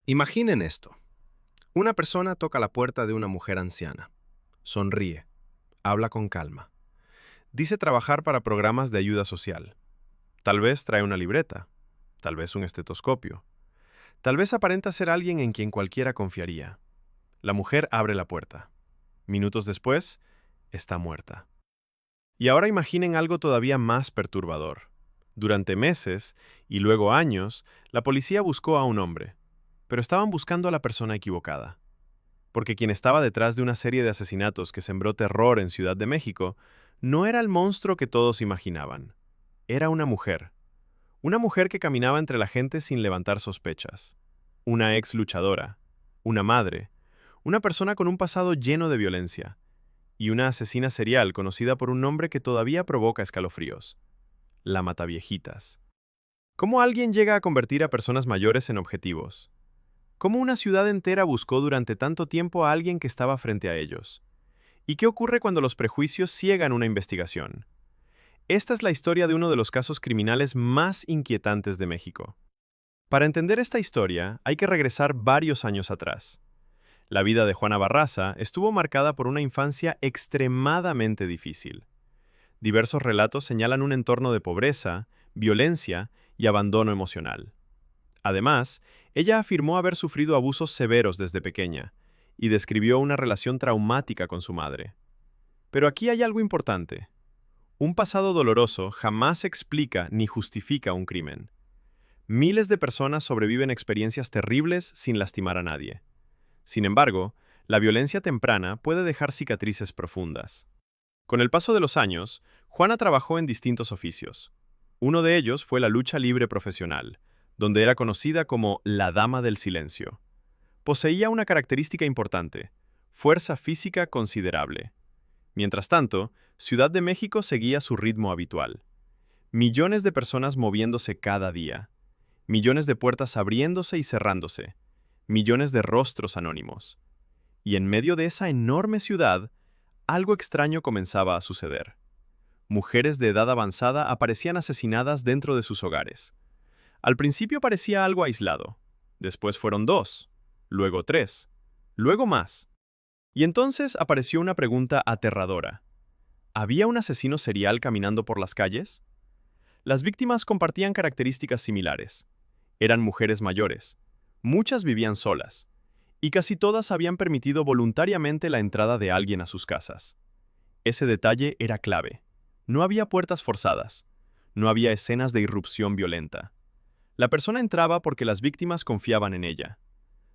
Imaginen esto. Una persona toca la puerta de una mujer anciana. Sonríe. Habla con calma. Dice trabajar para programas de ayuda social. Tal vez trae una libreta. Tal vez un estetoscopio. Tal vez aparenta ser alguien en quien cualquiera confiaría. La mujer abre la puerta. Minutos después, está muerta. Y ahora imaginen algo todavía más perturbador. Durante meses, y luego años, la policía buscó a un hombre, pero estaban buscando a la persona equivocada. Porque quien estaba detrás de una serie de asesinatos que sembró terror en Ciudad de México no era el monstruo que todos imaginaban. Era una mujer que caminaba entre la gente sin levantar sospechas. Una ex luchadora, una madre, una persona con un pasado lleno de violencia, y una asesina serial conocida por un nombre que todavía provoca escalofríos: la Mataviejitas. ¿Cómo alguien llega a convertir a personas mayores en objetivos? ¿Cómo una ciudad entera buscó durante tanto tiempo a alguien que estaba frente a ellos? ¿Y qué ocurre cuando los prejuicios ciegan una investigación? Esta es la historia de uno de los casos criminales más inquietantes de México. Para entender esta historia, hay que regresar varios años atrás. La vida de Juana Barraza estuvo marcada por una infancia extremadamente difícil. Diversos relatos señalan un entorno de pobreza, violencia y abandono emocional. Además, ella afirmó haber sufrido abusos severos desde pequeña y describió una relación traumática con su madre. Pero aquí hay algo importante. Un pasado doloroso jamás explica ni justifica un crimen. Miles de personas sobreviven experiencias terribles sin lastimar a nadie. Sin embargo, la violencia temprana puede dejar cicatrices profundas. Con el paso de los años, Juana trabajó en distintos oficios. Uno de ellos fue la lucha libre profesional, donde era conocida como la Dama del Silencio. Poseía una característica importante: fuerza física considerable. Mientras tanto, Ciudad de México seguía su ritmo habitual. Millones de personas moviéndose cada día. Millones de puertas abriéndose y cerrándose. Millones de rostros anónimos. Y en medio de esa enorme ciudad, algo extraño comenzaba a suceder. Mujeres de edad avanzada aparecían asesinadas dentro de sus hogares. Al principio parecía algo aislado. Después fueron dos, luego tres, luego más. Y entonces apareció una pregunta aterradora. ¿Había un asesino serial caminando por las calles? Las víctimas compartían características similares. Eran mujeres mayores. Muchas vivían solas. Y casi todas habían permitido voluntariamente la entrada de alguien a sus casas. Ese detalle era clave. No había puertas forzadas. No había escenas de irrupción violenta. La persona entraba porque las víctimas confiaban en ella.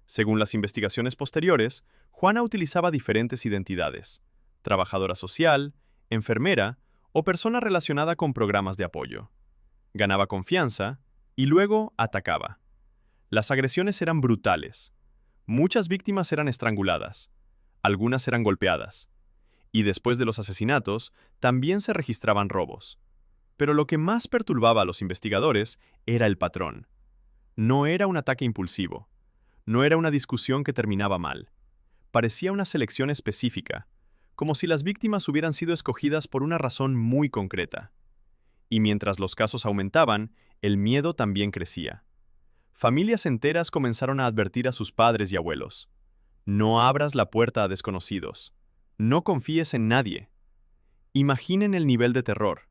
Según las investigaciones posteriores, Juana utilizaba diferentes identidades: trabajadora social, enfermera o persona relacionada con programas de apoyo. Ganaba confianza y luego atacaba. Las agresiones eran brutales. Muchas víctimas eran estranguladas. Algunas eran golpeadas. Y después de los asesinatos, también se registraban robos. Pero lo que más perturbaba a los investigadores era el patrón. No era un ataque impulsivo. No era una discusión que terminaba mal. Parecía una selección específica, como si las víctimas hubieran sido escogidas por una razón muy concreta. Y mientras los casos aumentaban, el miedo también crecía. Familias enteras comenzaron a advertir a sus padres y abuelos: no abras la puerta a desconocidos. No confíes en nadie. Imaginen el nivel de terror,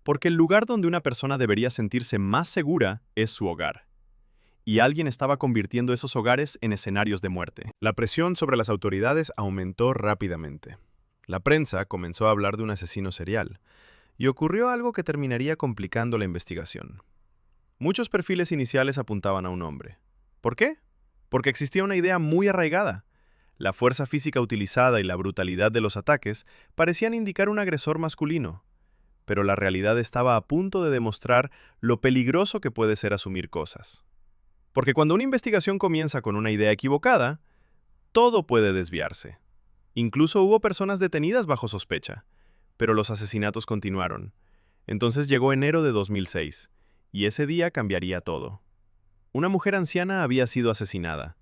porque el lugar donde una persona debería sentirse más segura es su hogar. Y alguien estaba convirtiendo esos hogares en escenarios de muerte. La presión sobre las autoridades aumentó rápidamente. La prensa comenzó a hablar de un asesino serial, y ocurrió algo que terminaría complicando la investigación. Muchos perfiles iniciales apuntaban a un hombre. ¿Por qué? Porque existía una idea muy arraigada. La fuerza física utilizada y la brutalidad de los ataques parecían indicar un agresor masculino, pero la realidad estaba a punto de demostrar lo peligroso que puede ser asumir cosas. Porque cuando una investigación comienza con una idea equivocada, todo puede desviarse. Incluso hubo personas detenidas bajo sospecha, pero los asesinatos continuaron. Entonces llegó enero de 2006, y ese día cambiaría todo. Una mujer anciana había sido asesinada,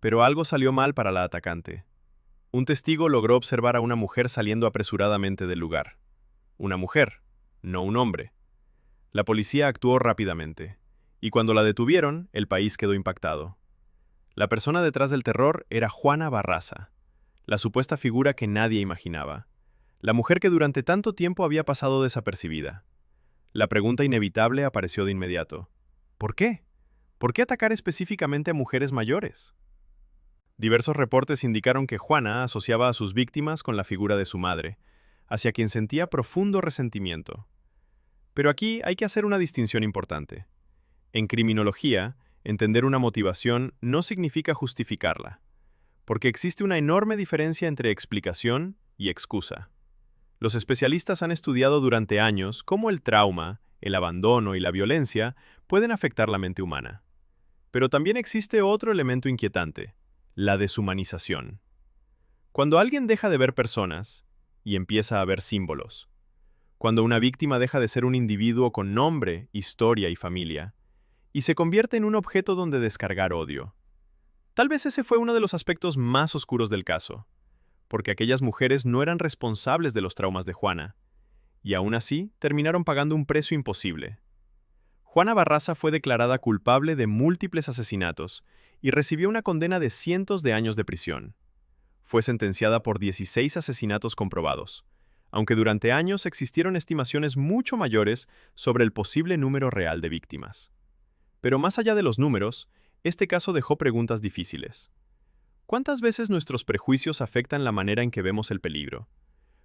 pero algo salió mal para la atacante. Un testigo logró observar a una mujer saliendo apresuradamente del lugar. Una mujer, no un hombre. La policía actuó rápidamente, y cuando la detuvieron, el país quedó impactado. La persona detrás del terror era Juana Barraza, la supuesta figura que nadie imaginaba, la mujer que durante tanto tiempo había pasado desapercibida. La pregunta inevitable apareció de inmediato. ¿Por qué? ¿Por qué atacar específicamente a mujeres mayores? Diversos reportes indicaron que Juana asociaba a sus víctimas con la figura de su madre, hacia quien sentía profundo resentimiento. Pero aquí hay que hacer una distinción importante. En criminología, entender una motivación no significa justificarla, porque existe una enorme diferencia entre explicación y excusa. Los especialistas han estudiado durante años cómo el trauma, el abandono y la violencia pueden afectar la mente humana. Pero también existe otro elemento inquietante: la deshumanización. Cuando alguien deja de ver personas y empieza a ver símbolos, cuando una víctima deja de ser un individuo con nombre, historia y familia, y se convierte en un objeto donde descargar odio. Tal vez ese fue uno de los aspectos más oscuros del caso, porque aquellas mujeres no eran responsables de los traumas de Juana, y aún así terminaron pagando un precio imposible. Juana Barraza fue declarada culpable de múltiples asesinatos y recibió una condena de cientos de años de prisión. Fue sentenciada por 16 asesinatos comprobados, aunque durante años existieron estimaciones mucho mayores sobre el posible número real de víctimas. Pero más allá de los números, este caso dejó preguntas difíciles. ¿Cuántas veces nuestros prejuicios afectan la manera en que vemos el peligro?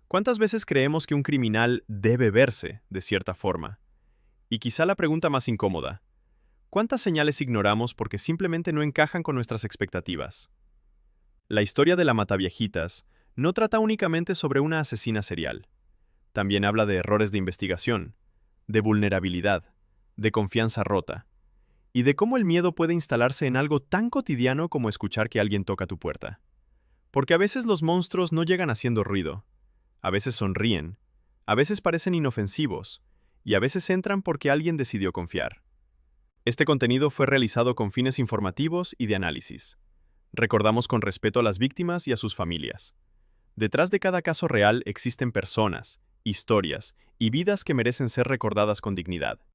¿Cuántas veces creemos que un criminal debe verse de cierta forma? Y quizá la pregunta más incómoda: ¿cuántas señales ignoramos porque simplemente no encajan con nuestras expectativas? La historia de la Mataviejitas no trata únicamente sobre una asesina serial. También habla de errores de investigación, de vulnerabilidad, de confianza rota, y de cómo el miedo puede instalarse en algo tan cotidiano como escuchar que alguien toca tu puerta. Porque a veces los monstruos no llegan haciendo ruido, a veces sonríen, a veces parecen inofensivos, y a veces entran porque alguien decidió confiar. Este contenido fue realizado con fines informativos y de análisis. Recordamos con respeto a las víctimas y a sus familias. Detrás de cada caso real existen personas, historias y vidas que merecen ser recordadas con dignidad.